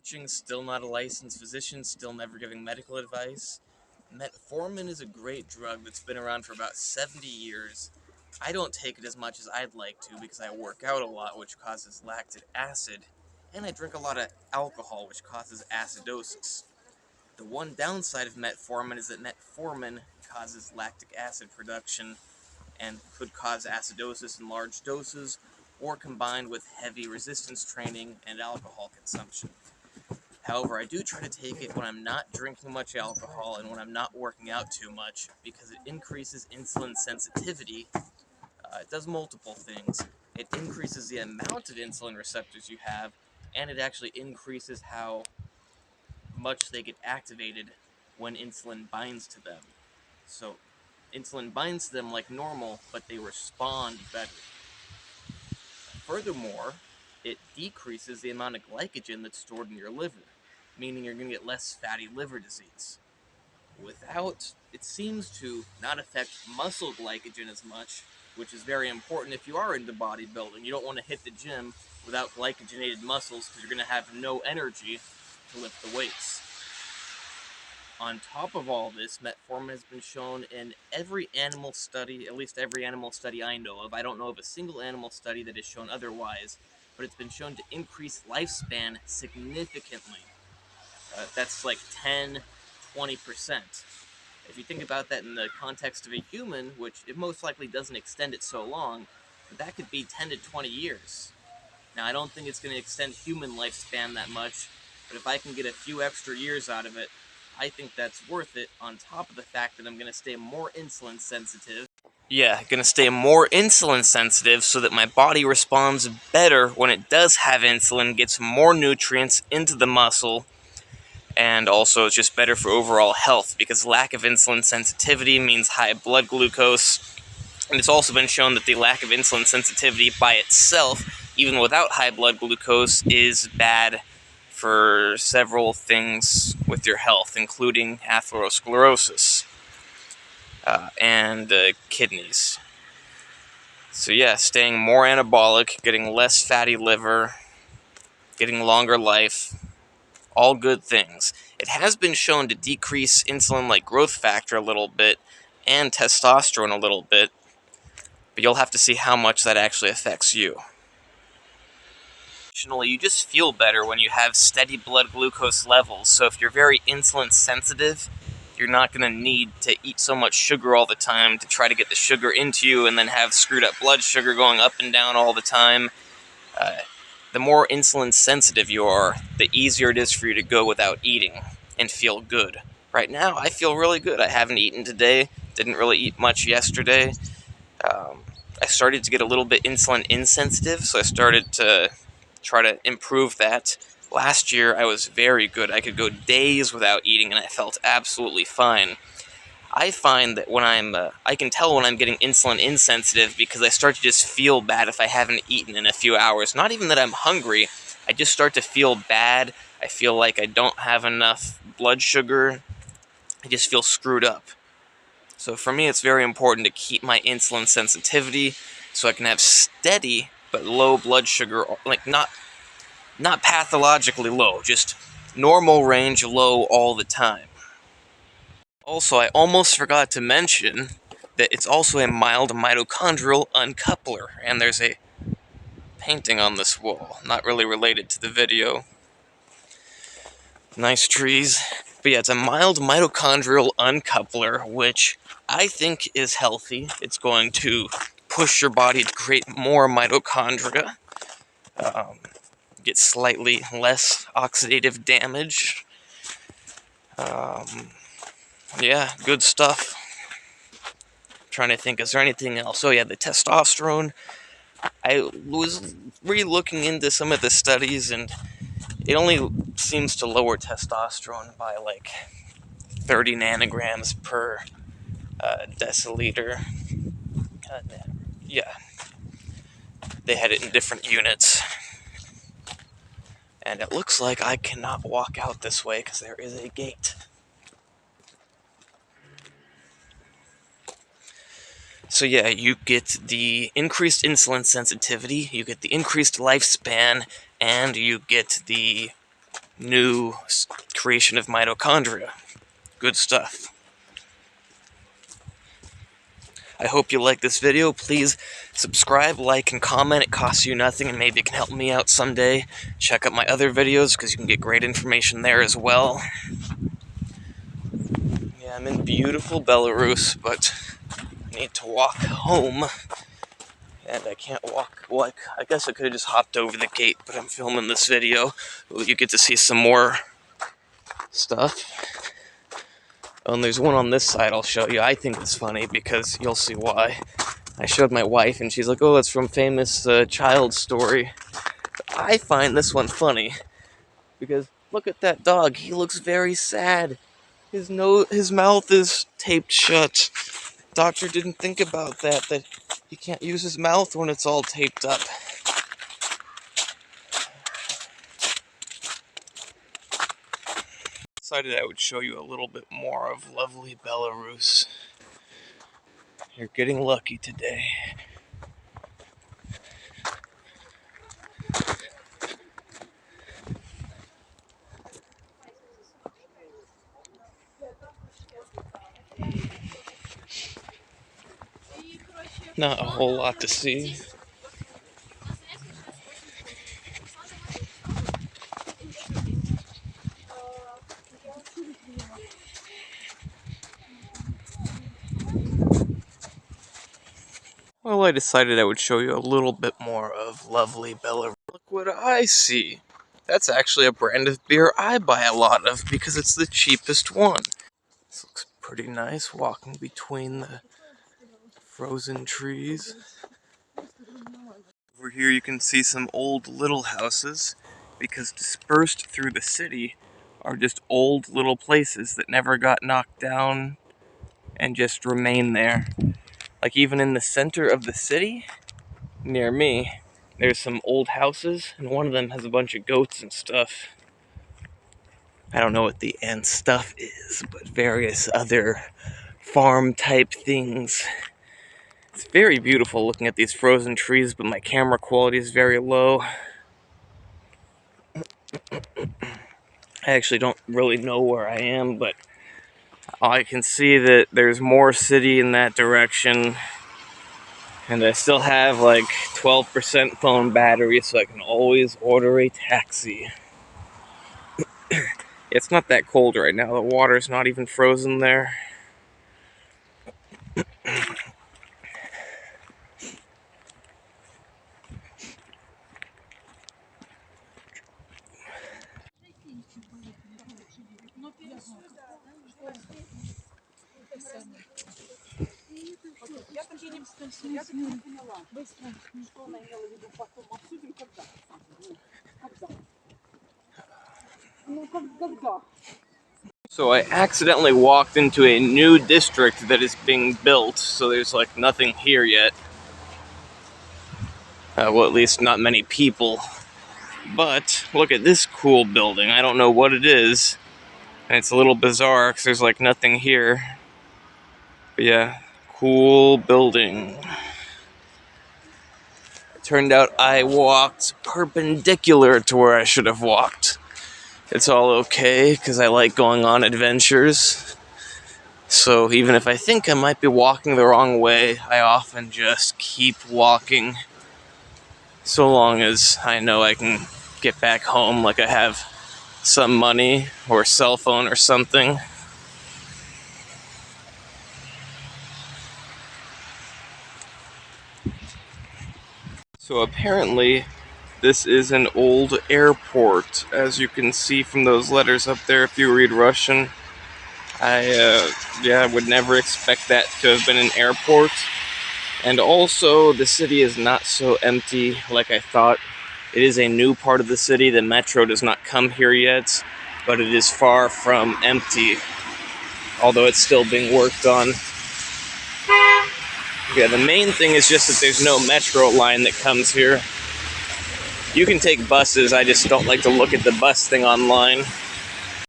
researching, still not a licensed physician, still never giving medical advice. Metformin is a great drug that's been around for about 70 years. I don't take it as much as I'd like to because I work out a lot, which causes lactic acid, and I drink a lot of alcohol, which causes acidosis. The one downside of metformin is that metformin causes lactic acid production and could cause acidosis in large doses, or combined with heavy resistance training and alcohol consumption. However, I do try to take it when I'm not drinking much alcohol and when I'm not working out too much because it increases insulin sensitivity. It does multiple things. It increases the amount of insulin receptors you have, and it actually increases how much they get activated when insulin binds to them. So, insulin binds to them like normal, but they respond better. Furthermore, it decreases the amount of glycogen that's stored in your liver, meaning you're going to get less fatty liver disease. It seems to not affect muscle glycogen as much, which is very important if you are into bodybuilding. You don't want to hit the gym without glycogenated muscles because you're going to have no energy to lift the weights. On top of all this, metformin has been shown in every animal study, at least every animal study I know of. I don't know of a single animal study that has shown otherwise, but it's been shown to increase lifespan significantly. That's like 10-20%. If you think about that in the context of a human, which it most likely doesn't extend it so long, that could be 10 to 20 years. Now, I don't think it's going to extend human lifespan that much, but if I can get a few extra years out of it, I think that's worth it, on top of the fact that I'm going to stay more insulin sensitive. Yeah, going to stay more insulin sensitive so that my body responds better when it does have insulin, gets more nutrients into the muscle, and also it's just better for overall health because lack of insulin sensitivity means high blood glucose. And it's also been shown that the lack of insulin sensitivity by itself, even without high blood glucose, is bad for several things with your health, including atherosclerosis and kidneys. So yeah, staying more anabolic, getting less fatty liver, getting longer life, all good things. It has been shown to decrease insulin-like growth factor a little bit and testosterone a little bit, but you'll have to see how much that actually affects you. Additionally, you just feel better when you have steady blood glucose levels, so if you're very insulin sensitive, you're not going to need to eat so much sugar all the time to try to get the sugar into you and then have screwed up blood sugar going up and down all the time. The more insulin sensitive you are, the easier it is for you to go without eating and feel good. Right now, I feel really good. I haven't eaten today, didn't really eat much yesterday. I started to get a little bit insulin insensitive, so I started to try to improve that. Last year, I was very good. I could go days without eating, and I felt absolutely fine. I find that when I can tell when I'm getting insulin insensitive because I start to just feel bad if I haven't eaten in a few hours. Not even that I'm hungry, I just start to feel bad. I feel like I don't have enough blood sugar. I just feel screwed up. So for me, it's very important to keep my insulin sensitivity so I can have steady but low blood sugar, like not pathologically low, just normal range low all the time. Also, I almost forgot to mention that it's also a mild mitochondrial uncoupler, and there's a painting on this wall, not really related to the video. Nice trees. But yeah, it's a mild mitochondrial uncoupler, which I think is healthy. It's going to push your body to create more mitochondria, get slightly less oxidative damage. Yeah, good stuff. Trying to think, is there anything else? Oh yeah, the testosterone. I was re-looking into some of the studies, and it only seems to lower testosterone by like 30 nanograms per deciliter. Yeah, they had it in different units. And it looks like I cannot walk out this way because there is a gate. So yeah, you get the increased insulin sensitivity, you get the increased lifespan, and you get the new creation of mitochondria. Good stuff. I hope you like this video. Please subscribe, like, and comment. It costs you nothing, and maybe it can help me out someday. Check out my other videos, because you can get great information there as well. Yeah, I'm in beautiful Belarus, but I need to walk home. And I can't walk, well, I guess I could have just hopped over the gate, but I'm filming this video. You get to see some more stuff. Oh, and there's one on this side I'll show you. I think it's funny, because you'll see why. I showed my wife, and she's like, oh, it's from famous child story. I find this one funny, because look at that dog. He looks very sad. His mouth is taped shut. Doctor didn't think about that he can't use his mouth when it's all taped up. Decided I would show you a little bit more of lovely Belarus. You're getting lucky today. Not a whole lot to see. Well, I decided I would show you a little bit more of lovely Belarus. Look what I see. That's actually a brand of beer I buy a lot of because it's the cheapest one. This looks pretty nice, walking between the frozen trees. Over here you can see some old little houses, because dispersed through the city are just old little places that never got knocked down and just remain there. Like even in the center of the city, near me, there's some old houses, and one of them has a bunch of goats and stuff. I don't know what the "and stuff" is, but various other farm-type things. It's very beautiful looking at these frozen trees, but my camera quality is very low. I actually don't really know where I am, but I can see that there's more city in that direction. And I still have like 12% phone battery, so I can always order a taxi. It's not that cold right now. The water's not even frozen there. So I accidentally walked into a new district that is being built, so there's like nothing here yet. Well, at least not many people. But look at this cool building. I don't know what it is. And it's a little bizarre because there's like nothing here. But yeah, cool building. It turned out I walked perpendicular to where I should have walked. It's all okay because I like going on adventures. So even if I think I might be walking the wrong way, I often just keep walking. So long as I know I can get back home, like I have some money or a cell phone or something. So apparently this is an old airport, as you can see from those letters up there if you read Russian. I would never expect that to have been an airport. And also, the city is not so empty like I thought. It is a new part of the city. The metro does not come here yet, but it is far from empty, although it's still being worked on. Yeah, the main thing is just that there's no metro line that comes here. You can take buses, I just don't like to look at the bus thing online.